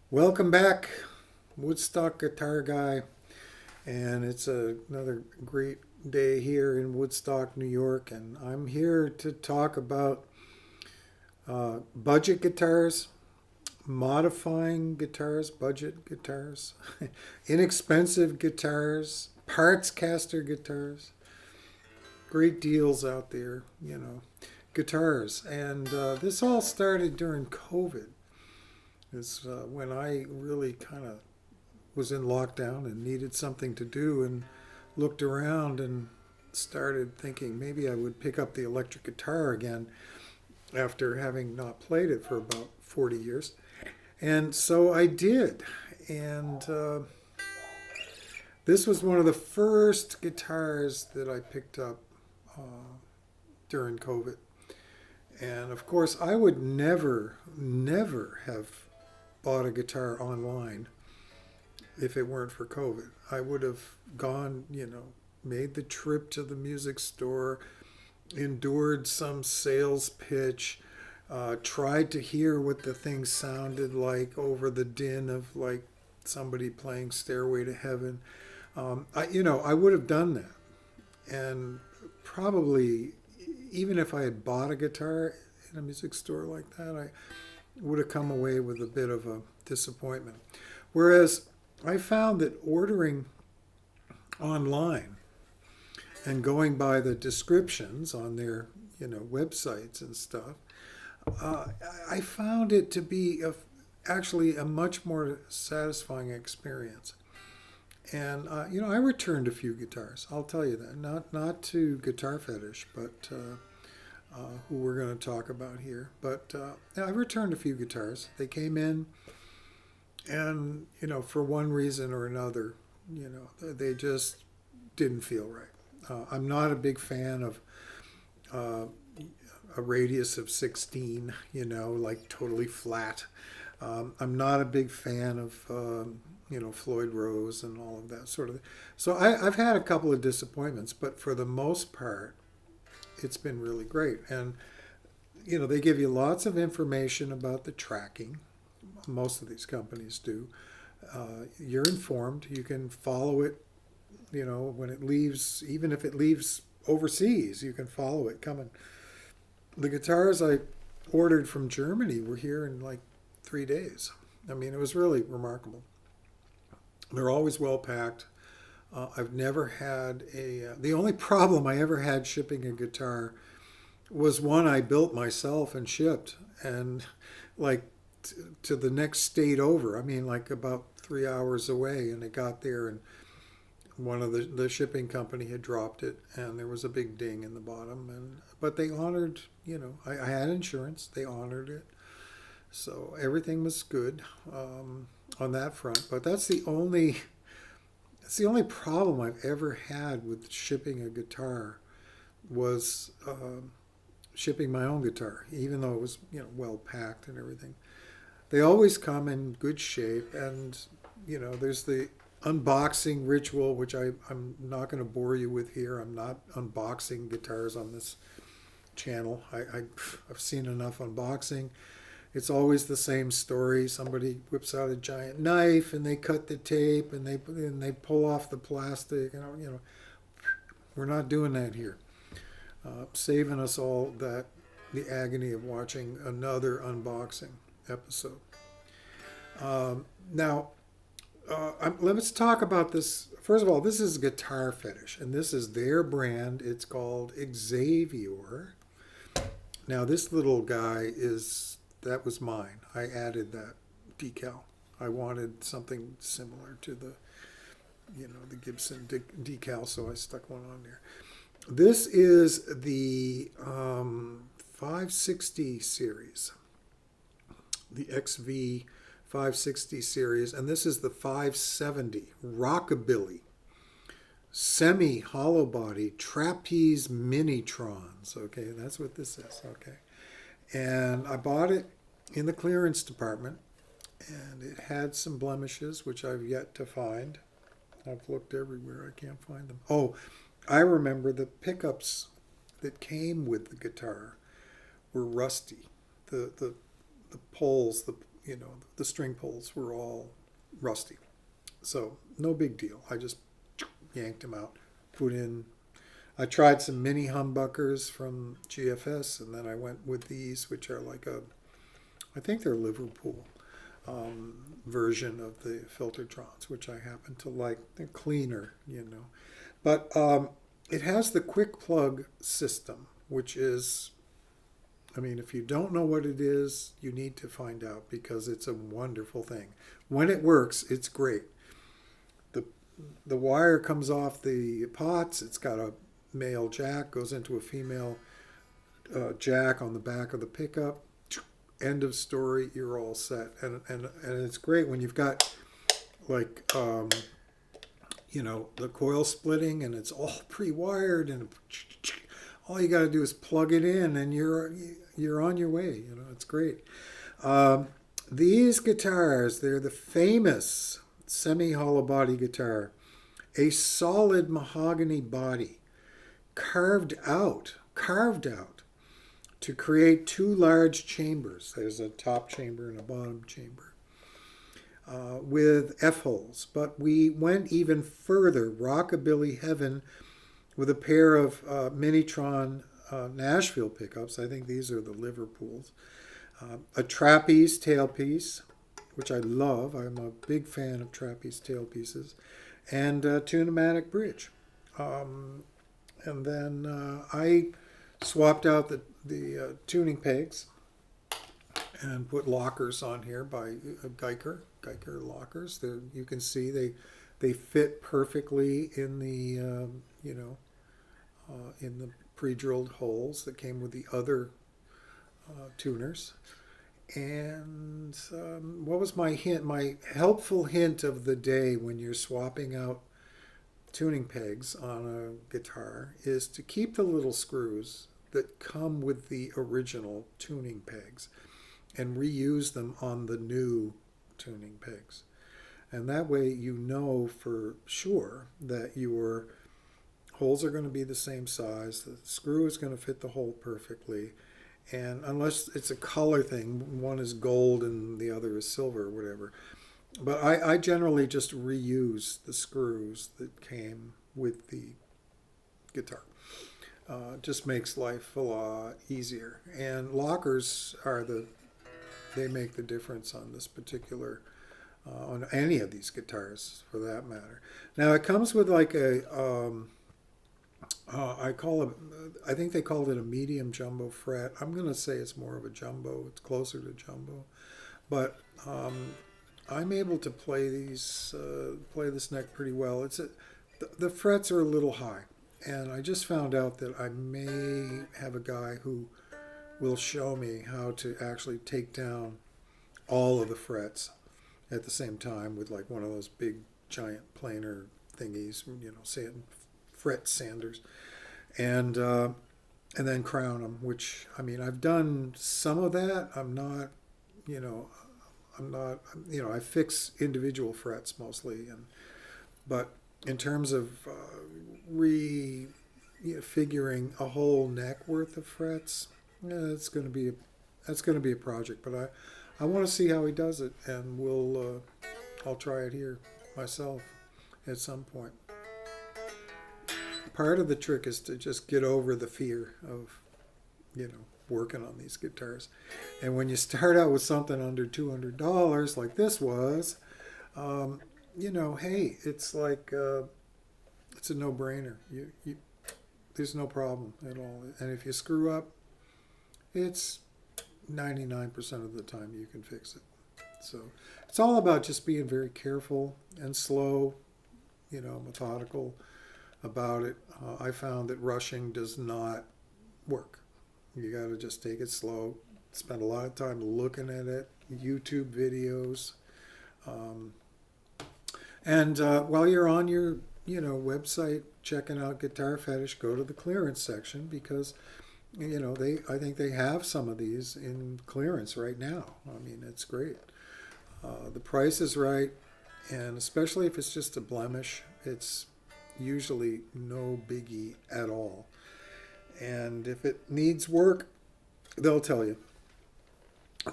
Welcome back, Woodstock Guitar Guy, and it's another great day here in Woodstock, New York, and I'm here to talk about budget guitars, modifying guitars, budget guitars, inexpensive guitars, parts caster guitars, great deals out there, guitars. And this all started during COVID. Is when I really kind of was in lockdown and needed something to do, and looked around and started thinking maybe I would pick up the electric guitar again after having not played it for about 40 years. And so I did. And this was one of the first guitars that I picked up during COVID. And of course, I would never have bought a guitar online if it weren't for COVID. I would have gone, made the trip to the music store, endured some sales pitch, tried to hear what the thing sounded like over the din of like somebody playing Stairway to Heaven. I would have done that. And probably, even if I had bought a guitar in a music store like that, I would have come away with a bit of a disappointment. Whereas I found that ordering online and going by the descriptions on their, websites and stuff, I found it to be actually a much more satisfying experience. And I returned a few guitars. I'll tell you that. Not to Guitar Fetish, but who we're going to talk about here. But I returned a few guitars. They came in, and for one reason or another, they just didn't feel right. I'm not a big fan of a radius of 16, like totally flat. I'm not a big fan of Floyd Rose and all of that sort of thing. So I've had a couple of disappointments, but for the most part, it's been really great. And they give you lots of information about the tracking. Most of these companies do. You're informed. You can follow it, when it leaves, even if it leaves overseas, you can follow it coming. The guitars I ordered from Germany were here in like 3 days. I mean, it was really remarkable. They're always well packed. I've never had the only problem I ever had shipping a guitar was one I built myself and shipped. And like to the next state over. I mean, like about 3 hours away, and it got there, and one of the shipping company had dropped it, and there was a big ding in the bottom. But they honored, I had insurance. They honored it, so everything was good on that front. But that's the only problem I've ever had with shipping a guitar was shipping my own guitar, even though it was well packed and everything. They always come in good shape, and there's the unboxing ritual, which I'm not going to bore you with here. I'm not unboxing guitars on this channel. I've seen enough unboxing. It's always the same story. Somebody whips out a giant knife and they cut the tape and they pull off the plastic. We're not doing that here. Saving us all the agony of watching another unboxing episode. Now, let's talk about this. First of all, this is Guitar Fetish, and this is their brand. It's called Xavier. Now, this little guy that was mine. I added that decal. I wanted something similar to the Gibson decal, so I stuck one on there. This is the 560 series, the XV570 series, and this is the 570 Rockabilly semi-hollow body trapeze minitrons. Okay, that's what this is. Okay, and I bought it in the clearance department, and it had some blemishes which I've yet to find. I've looked everywhere. I can't find them. Oh, I remember the pickups that came with the guitar were rusty. The poles, the string poles were all rusty. So no big deal. I just yanked them out, put in. I tried some mini humbuckers from GFS, and then I went with these, which are like I think they're Liverpool version of the Filtertrons, which I happen to like. They're cleaner, But it has the quick plug system, which is, if you don't know what it is, you need to find out, because it's a wonderful thing. When it works, it's great. The wire comes off the pots. It's got a male jack, goes into a female jack on the back of the pickup. End of story. You're all set. And it's great when you've got like the coil splitting, and it's all pre-wired, and all you got to do is plug it in, and you're on your way. It's great. These guitars, they're the famous semi-hollow body guitar, a solid mahogany body, carved out to create two large chambers. There's a top chamber and a bottom chamber with F-holes. But we went even further, rockabilly heaven, with a pair of Minitron Nashville pickups. I think these are the Liverpools. A trapeze tailpiece, which I love. I'm a big fan of trapeze tailpieces. And a Tune-o-matic bridge. And then I swapped out the tuning pegs and put lockers on here by Geiger lockers. You can see they fit perfectly in the in the pre-drilled holes that came with the other tuners. And what was my hint? My helpful hint of the day when you're swapping out tuning pegs on a guitar is to keep the little screws that come with the original tuning pegs and reuse them on the new tuning pegs. And that way you know for sure that your holes are going to be the same size, the screw is going to fit the hole perfectly. And unless it's a color thing, one is gold and the other is silver or whatever. But I generally just reuse the screws that came with the guitar. Just makes life a lot easier. And lockers they make the difference on this particular, on any of these guitars for that matter. Now it comes with like I think they called it a medium jumbo fret. I'm going to say it's more of a jumbo. It's closer to jumbo. but I'm able to play play this neck pretty well. The frets are a little high, and I just found out that I may have a guy who will show me how to actually take down all of the frets at the same time with like one of those big giant planer thingies, fret sanders, and then crown them. Which, I mean, I've done some of that. I fix individual frets mostly, but in terms of figuring a whole neck worth of frets, that's going to be a project. But I want to see how he does it, and I'll try it here myself at some point. Part of the trick is to just get over the fear of, working on these guitars. And when you start out with something under $200 like this was, hey, it's like it's a no-brainer. There's no problem at all. And if you screw up, it's 99% of the time you can fix it. So it's all about just being very careful and slow, methodical about it. I found that rushing does not work. You got to just take it slow. Spend a lot of time looking at it, YouTube videos, and while you're on your website checking out Guitar Fetish, go to the clearance section, because I think they have some of these in clearance right now. I mean, it's great. The price is right, and especially if it's just a blemish, it's usually no biggie at all. And if it needs work, they'll tell you.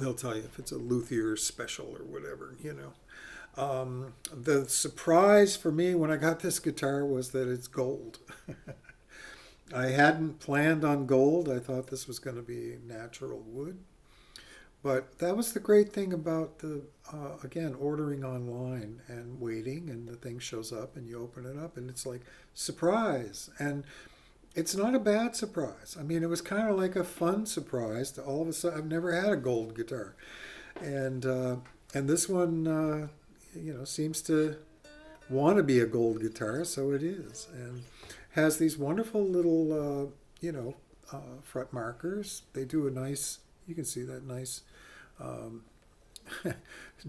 They'll tell you if it's a luthier special or whatever, The surprise for me when I got this guitar was that it's gold. I hadn't planned on gold. I thought this was going to be natural wood. But that was the great thing about again, ordering online and waiting, and the thing shows up and you open it up and it's like, surprise. And it's not a bad surprise. I mean, it was kind of like a fun surprise to all of a sudden. I've never had a gold guitar. And this one, seems to want to be a gold guitar, so it is. And has these wonderful little, fret markers. They do a nice, you can see that nice,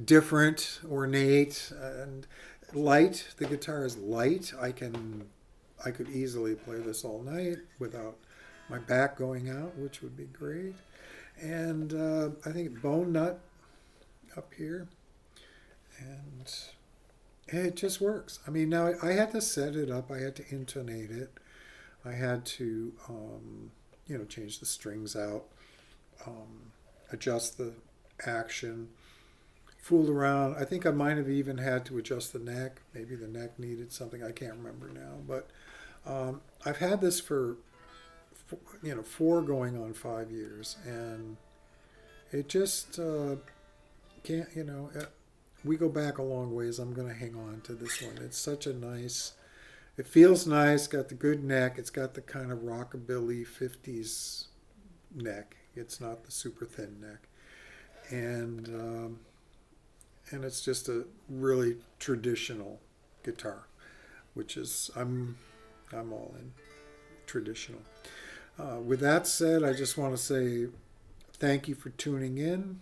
different, ornate, and light. The guitar is light. I could easily play this all night without my back going out, which would be great. And I think bone nut up here. And it just works. I mean, now I had to set it up. I had to intonate it. I had to, change the strings out, adjust the action, fooled around. I think I might have even had to adjust the neck. Maybe the neck needed something. I can't remember now. But I've had this for 4 going on 5 years. And it just can't, we go back a long ways. I'm going to hang on to this one. It's such a nice, it feels nice, got the good neck. It's got the kind of rockabilly 50s neck. It's not the super thin neck. And it's just a really traditional guitar, which is, I'm all in traditional. With that said, I just want to say thank you for tuning in,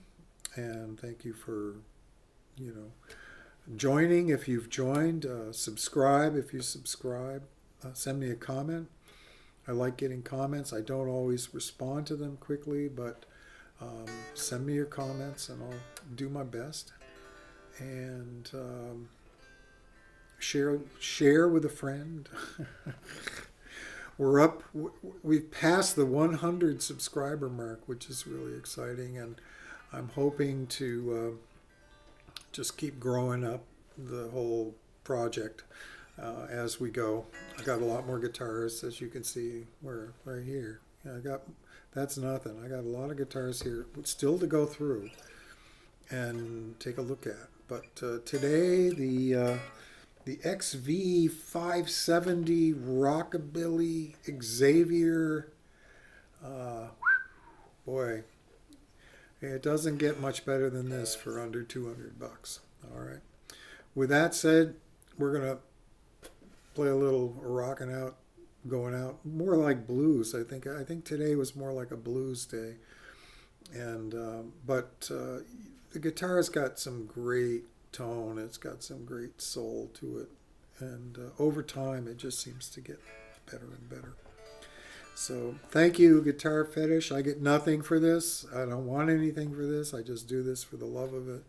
and thank you for joining if you've joined. Subscribe if you subscribe. Send me a comment. I like getting comments. I don't always respond to them quickly, but send me your comments and I'll do my best. And share with a friend. We've passed the 100 subscriber mark, which is really exciting, and I'm hoping to just keep growing up the whole project as we go. I got a lot more guitars, as you can see. We're right here. That's nothing. I got a lot of guitars here still to go through and take a look at. But today, the XV570 Rockabilly Xavier, boy, It doesn't get much better than this for under 200 bucks. All right. With that said, we're going to play a little rocking out, going out, more like blues. I think today was more like a blues day. And but the guitar's got some great tone. It's got some great soul to it. And over time, it just seems to get better and better. So thank you, Guitar Fetish. I get nothing for this. I don't want anything for this. I just do this for the love of it.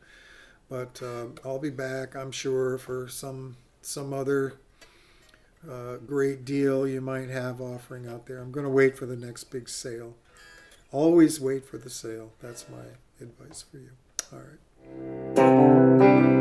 But I'll be back, I'm sure, for some other great deal you might have offering out there. I'm going to wait for the next big sale. Always wait for the sale. That's my advice for you. All right.